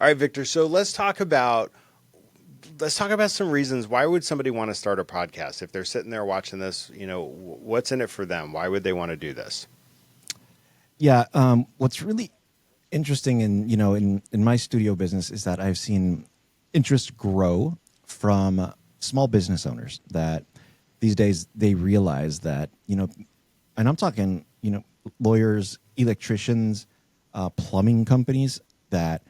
All right, Victor. So let's talk about some reasons. Why would somebody want to start a podcast if they're sitting there watching this? What's in it for them? Why would they want to do this? Yeah. What's really interesting in my studio business is that I've seen interest grow from small business owners that these days they realize that, and I'm talking, lawyers, electricians, plumbing companies that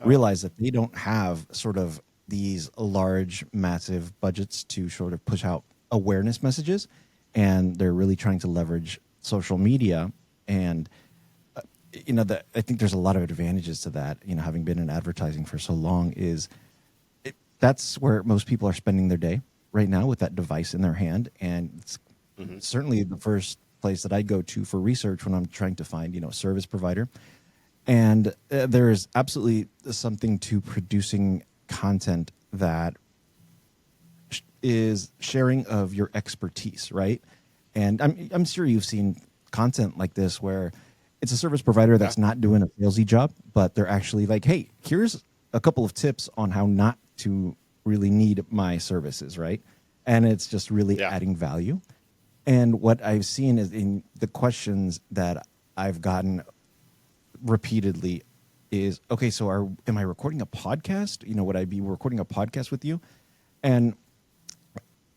realize that they don't have sort of these large, massive budgets to sort of push out awareness messages. And they're really trying to leverage social media. And, I think there's a lot of advantages to that, having been in advertising for so long that's where most people are spending their day right now with that device in their hand. And it's certainly the first place that I go to for research when I'm trying to find, a service provider. And there is absolutely something to producing content that is sharing of your expertise, right? And I'm sure you've seen content like this where it's a service provider that's not doing a salesy job, but they're actually like, hey, here's a couple of tips on how not to really need my services, right? And it's just really adding value. And what I've seen is in the questions that I've gotten repeatedly is, okay, so am I recording a podcast? Would I be recording a podcast with you? And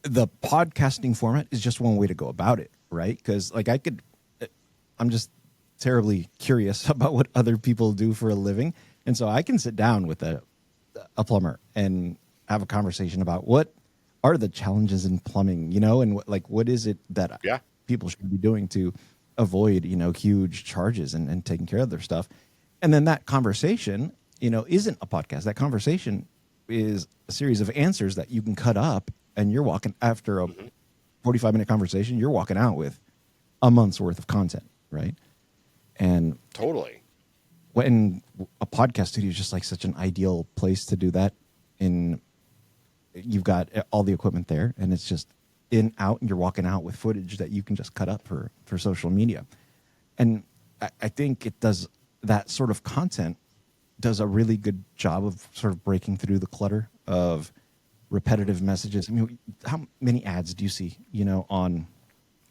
the podcasting format is just one way to go about it, right? Because I'm just terribly curious about what other people do for a living. And so I can sit down with a plumber and have a conversation about what are the challenges in plumbing, and what is it that people should be doing to avoid, huge charges and taking care of their stuff. And then that conversation, isn't a podcast. That conversation is a series of answers that you can cut up, and you're walking after a 45-minute conversation, you're walking out with a month's worth of content, right? And totally. When a podcast studio is just like such an ideal place to do that. You've got all the equipment there, and it's just in, out, and you're walking out with footage that you can just cut up for social media. And I think it does that sort of content does a really good job of sort of breaking through the clutter of repetitive messages. I mean, how many ads do you see, on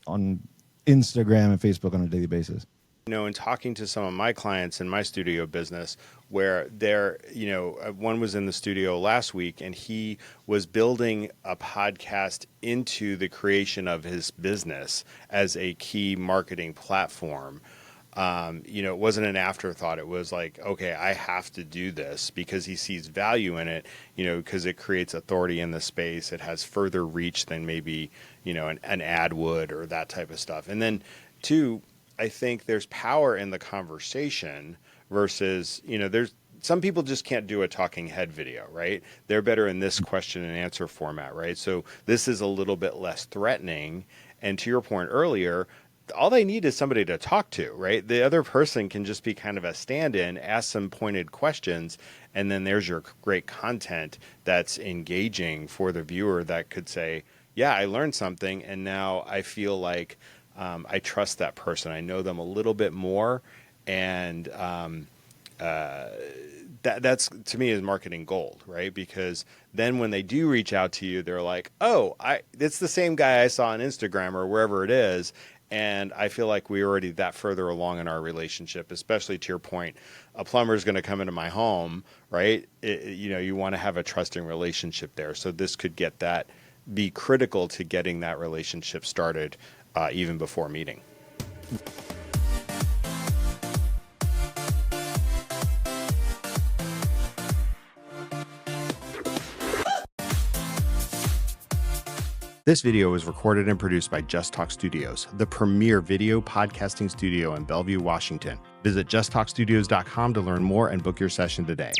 Instagram and Facebook on a daily basis? In talking to some of my clients in my studio business where one was in the studio last week and he was building a podcast into the creation of his business as a key marketing platform. It wasn't an afterthought. It was like, okay, I have to do this because he sees value in it, because it creates authority in the space. It has further reach than maybe, an ad would or that type of stuff. And then two, I think there's power in the conversation versus, there's some people just can't do a talking head video, right? They're better in this question and answer format, right? So this is a little bit less threatening. And to your point earlier, all they need is somebody to talk to, right? The other person can just be kind of a stand-in, ask some pointed questions, and then there's your great content that's engaging for the viewer that could say, yeah, I learned something, and now I feel like I trust that person. I know them a little bit more, and that's to me is marketing gold, right? Because then when they do reach out to you, they're like, "Oh, it's the same guy I saw on Instagram or wherever it is," and I feel like we're already that further along in our relationship. Especially to your point, a plumber is going to come into my home, right? You want to have a trusting relationship there. So this could be critical to getting that relationship started. Even before meeting. This video was recorded and produced by Just Talk Studios, the premier video podcasting studio in Bellevue, Washington. Visit justtalkstudios.com to learn more and book your session today.